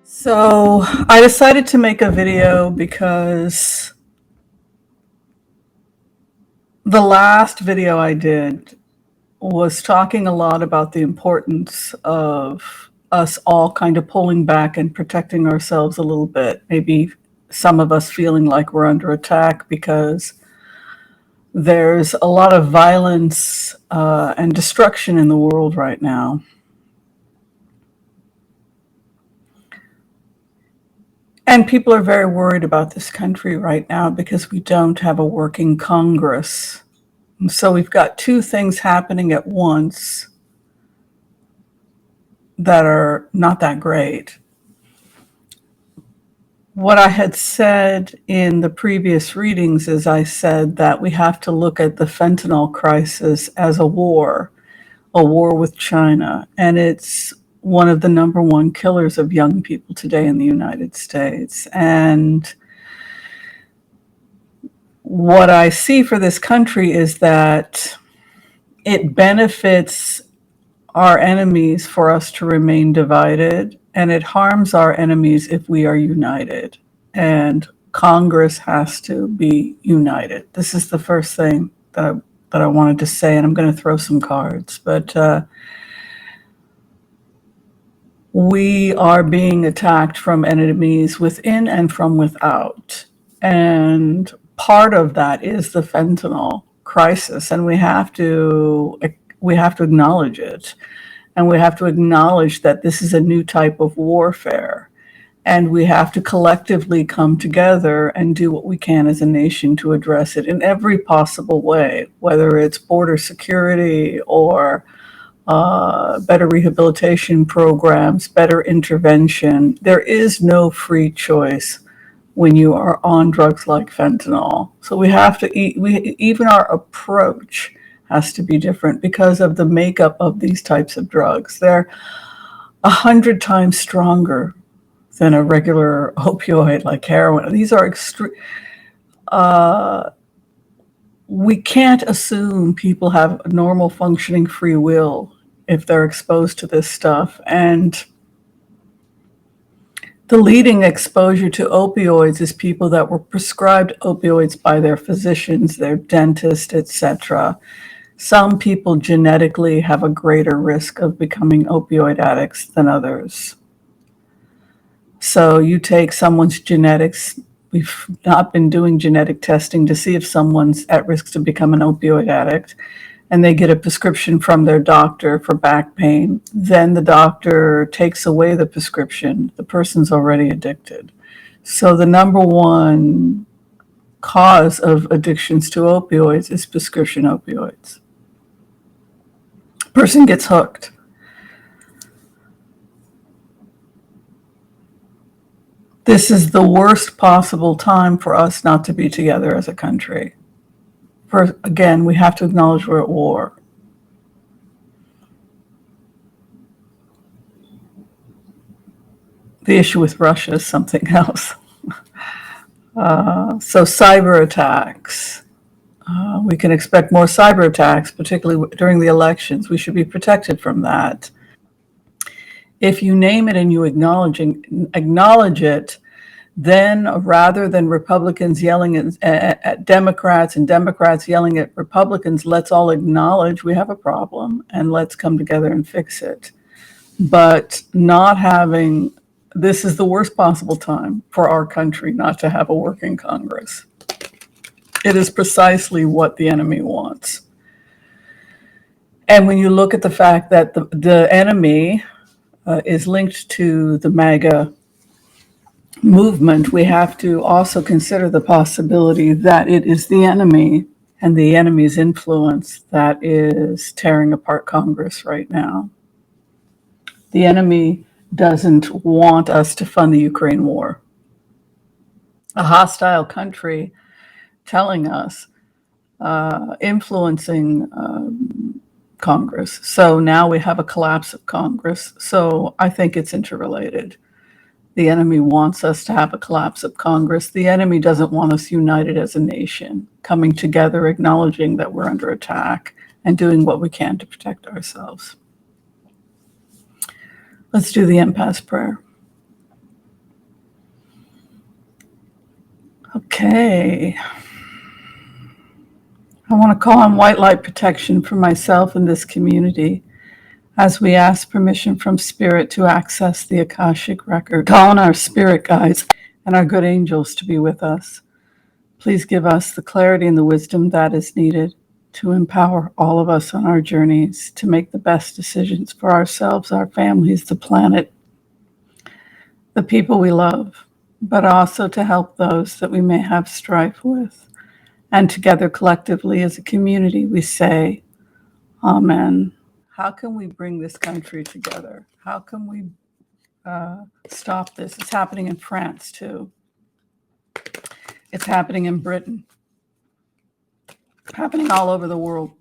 So I decided to make a video because the last video I did was talking a lot about the importance of us all kind of pulling back and protecting ourselves a little bit. Maybe some of us feeling like we're under attack because there's a lot of violence and destruction in the world right now. And people are very worried about this country right now because we don't have a working Congress. And so we've got two things happening at once that are not that great. What I had said in the previous readings is I said that we have to look at the fentanyl crisis as a war with China. And it's one of the number one killers of young people today in the United States. And what I see for this country is that it benefits our enemies for us to remain divided, and it harms our enemies if we are united. And Congress has to be united. This is the first thing that I wanted to say, and I'm going to throw some cards. But we are being attacked from enemies within and from without. And part of that is the fentanyl crisis, and we have to acknowledge it. And we have to acknowledge that this is a new type of warfare. And we have to collectively come together and do what we can as a nation to address it in every possible way, whether it's border security or better rehabilitation programs, better intervention. There is no free choice when you are on drugs like fentanyl. So we have to even our approach has to be different because of the makeup of these types of drugs. They're 100 times stronger than a regular opioid like heroin. These are extreme. We can't assume people have normal functioning free will if they're exposed to this stuff. And the leading exposure to opioids is people that were prescribed opioids by their physicians, their dentist, etc. Some people genetically have a greater risk of becoming opioid addicts than others. So you take someone's genetics. We've not been doing genetic testing to see if someone's at risk to become an opioid addict, and they get a prescription from their doctor for back pain. Then the doctor takes away the prescription. The person's already addicted. So the number one cause of addictions to opioids is prescription opioids. Person gets hooked. This is the worst possible time for us not to be together as a country. Again, we have to acknowledge we're at war. The issue with Russia is something else. So cyber attacks. We can expect more cyber attacks, particularly during the elections. We should be protected from that. If you name it and you acknowledge it, then rather than Republicans yelling at Democrats and Democrats yelling at Republicans, let's all acknowledge we have a problem and let's come together and fix it. But this is the worst possible time for our country not to have a working Congress. It is precisely what the enemy wants. And when you look at the fact that the enemy is linked to the MAGA movement, we have to also consider the possibility that it is the enemy and the enemy's influence that is tearing apart Congress right now. The enemy doesn't want us to fund the Ukraine war. A hostile country telling us, influencing Congress. So now we have a collapse of Congress. So I think it's interrelated. The enemy wants us to have a collapse of Congress. The enemy doesn't want us united as a nation, coming together, acknowledging that we're under attack, and doing what we can to protect ourselves. Let's do the impasse prayer. Okay. I want to call on white light protection for myself and this community as we ask permission from Spirit to access the Akashic record. Call on our spirit guides and our good angels to be with us. Please give us the clarity and the wisdom that is needed to empower all of us on our journeys to make the best decisions for ourselves, our families, the planet, the people we love, but also to help those that we may have strife with. And together, collectively, as a community, we say, Amen. How can we bring this country together? How can we stop this? It's happening in France, too. It's happening in Britain. Happening all over the world.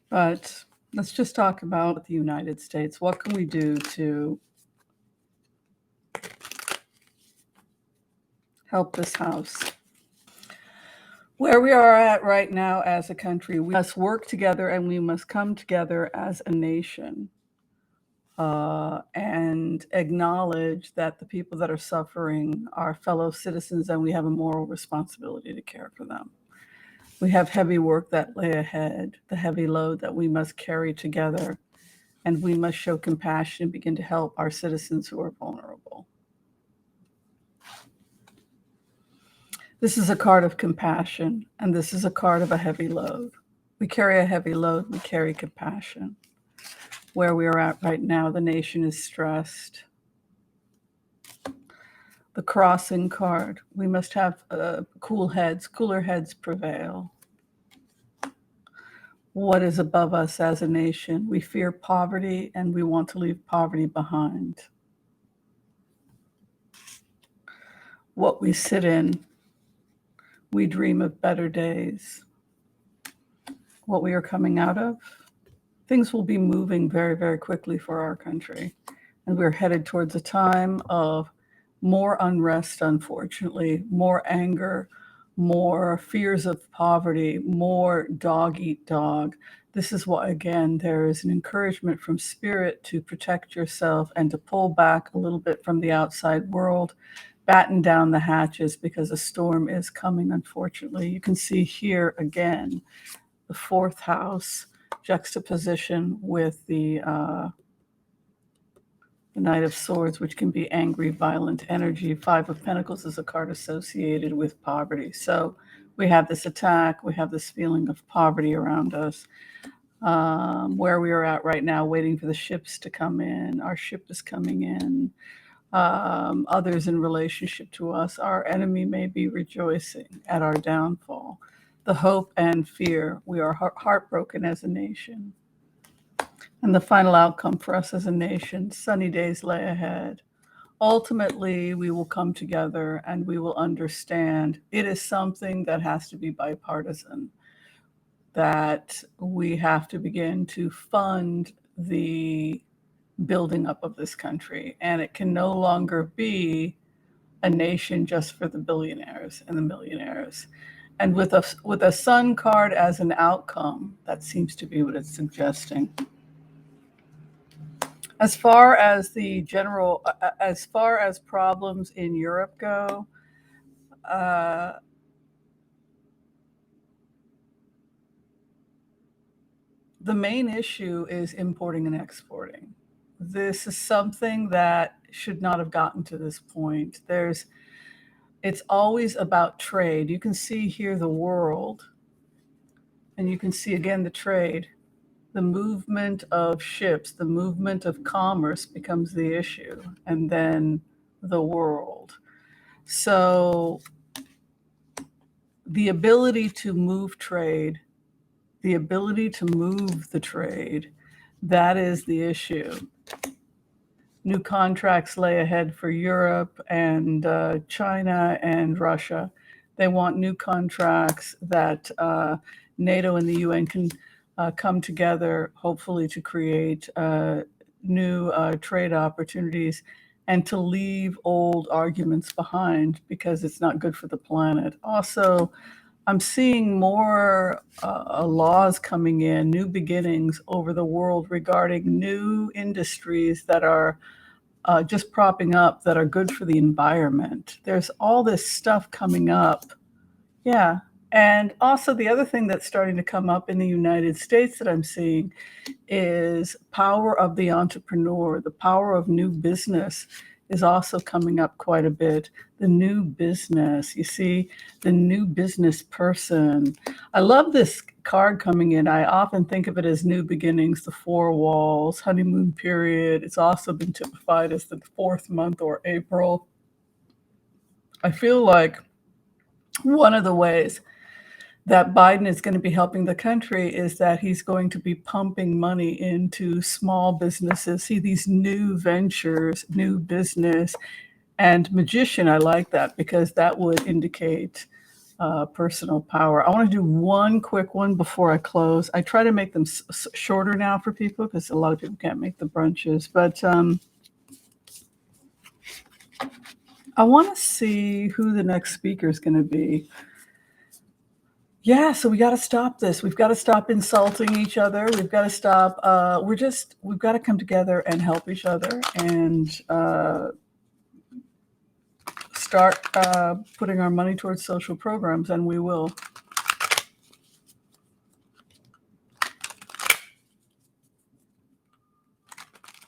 But let's just talk about the United States. What can we do to help this house? Where we are at right now as a country, we must work together and we must come together as a nation and acknowledge that the people that are suffering are fellow citizens and we have a moral responsibility to care for them. We have heavy work that lay ahead, the heavy load that we must carry together, and we must show compassion and begin to help our citizens who are vulnerable. This is a card of compassion, and this is a card of a heavy load. We carry a heavy load, we carry compassion. Where we are at right now, the nation is stressed. The crossing card, we must have cooler heads prevail. What is above us as a nation? We fear poverty and we want to leave poverty behind. What we sit in, we dream of better days. What we are coming out of, things will be moving very, very quickly for our country. And we're headed towards a time of more unrest, unfortunately, more anger, more fears of poverty, more dog eat dog. This is why, again, there is an encouragement from Spirit to protect yourself and to pull back a little bit from the outside world, batten down the hatches because a storm is coming, unfortunately. You can see here again, the fourth house juxtaposition with the Knight of Swords, which can be angry, violent energy. Five of Pentacles is a card associated with poverty. So we have this attack, we have this feeling of poverty around us. Where we are at right now, waiting for the ships to come in. Our ship is coming in. Others in relationship to us, our enemy may be rejoicing at our downfall. The hope and fear, we are heartbroken as a nation. And the final outcome for us as a nation, sunny days lay ahead. Ultimately, we will come together and we will understand it is something that has to be bipartisan, that we have to begin to fund the building up of this country. And it can no longer be a nation just for the billionaires and the millionaires. And with a sun card as an outcome, that seems to be what it's suggesting. As far as as far as problems in Europe go, the main issue is importing and exporting. This is something that should not have gotten to this point. It's always about trade. You can see here the world, and you can see again the trade. The movement of ships, the movement of commerce becomes the issue, and then the world. So the ability to move trade, the ability to move the trade, that is the issue. New contracts lay ahead for Europe and China and Russia. They want new contracts that NATO and the UN can come together, hopefully to create new trade opportunities and to leave old arguments behind because it's not good for the planet. Also, I'm seeing more laws coming in, new beginnings over the world regarding new industries that are just propping up that are good for the environment. There's all this stuff coming up. Yeah. And also the other thing that's starting to come up in the United States that I'm seeing is power of the entrepreneur, the power of new business is also coming up quite a bit. The new business, you see, the new business person. I love this card coming in. I often think of it as new beginnings, the 4 walls, honeymoon period. It's also been typified as the 4th month or April. I feel like one of the ways that Biden is going to be helping the country is that he's going to be pumping money into small businesses. See these new ventures, new business, and magician. I like that because that would indicate personal power. I want to do one quick one before I close. I try to make them shorter now for people because a lot of people can't make the brunches. But I want to see who the next speaker is going to be. Yeah, so we got to stop this. We've got to stop insulting each other. We've got to stop. We've got to come together and help each other and start putting our money towards social programs, and we will.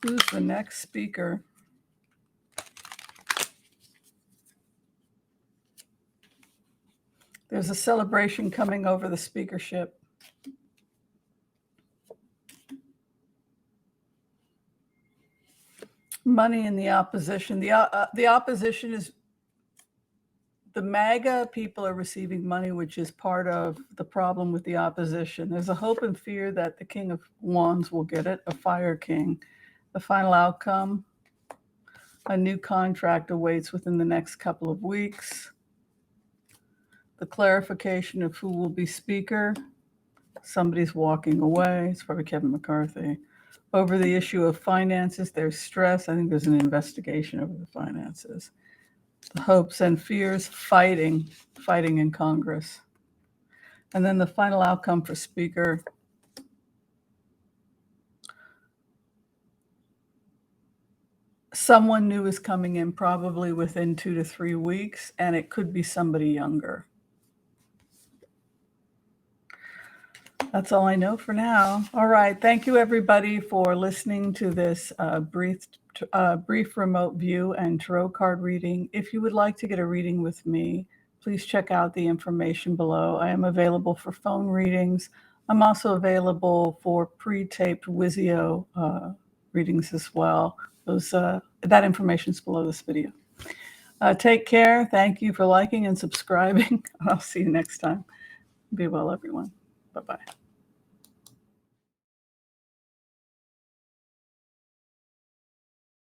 Who's the next speaker? There's a celebration coming over the speakership. Money in the opposition. The opposition is the MAGA people are receiving money, which is part of the problem with the opposition. There's a hope and fear that the King of Wands will get it, a Fire King. The final outcome, a new contract awaits within the next couple of weeks. The clarification of who will be speaker. Somebody's walking away. It's probably Kevin McCarthy. Over the issue of finances, there's stress. I think there's an investigation over the finances. The hopes and fears, fighting in Congress. And then the final outcome for speaker. Someone new is coming in probably within 2 to 3 weeks, and it could be somebody younger. That's all I know for now. All right. Thank you, everybody, for listening to this brief remote view and tarot card reading. If you would like to get a reading with me, please check out the information below. I am available for phone readings. I'm also available for pre-taped Wizio readings as well. That information is below this video. Take care. Thank you for liking and subscribing. I'll see you next time. Be well, everyone. Bye-bye.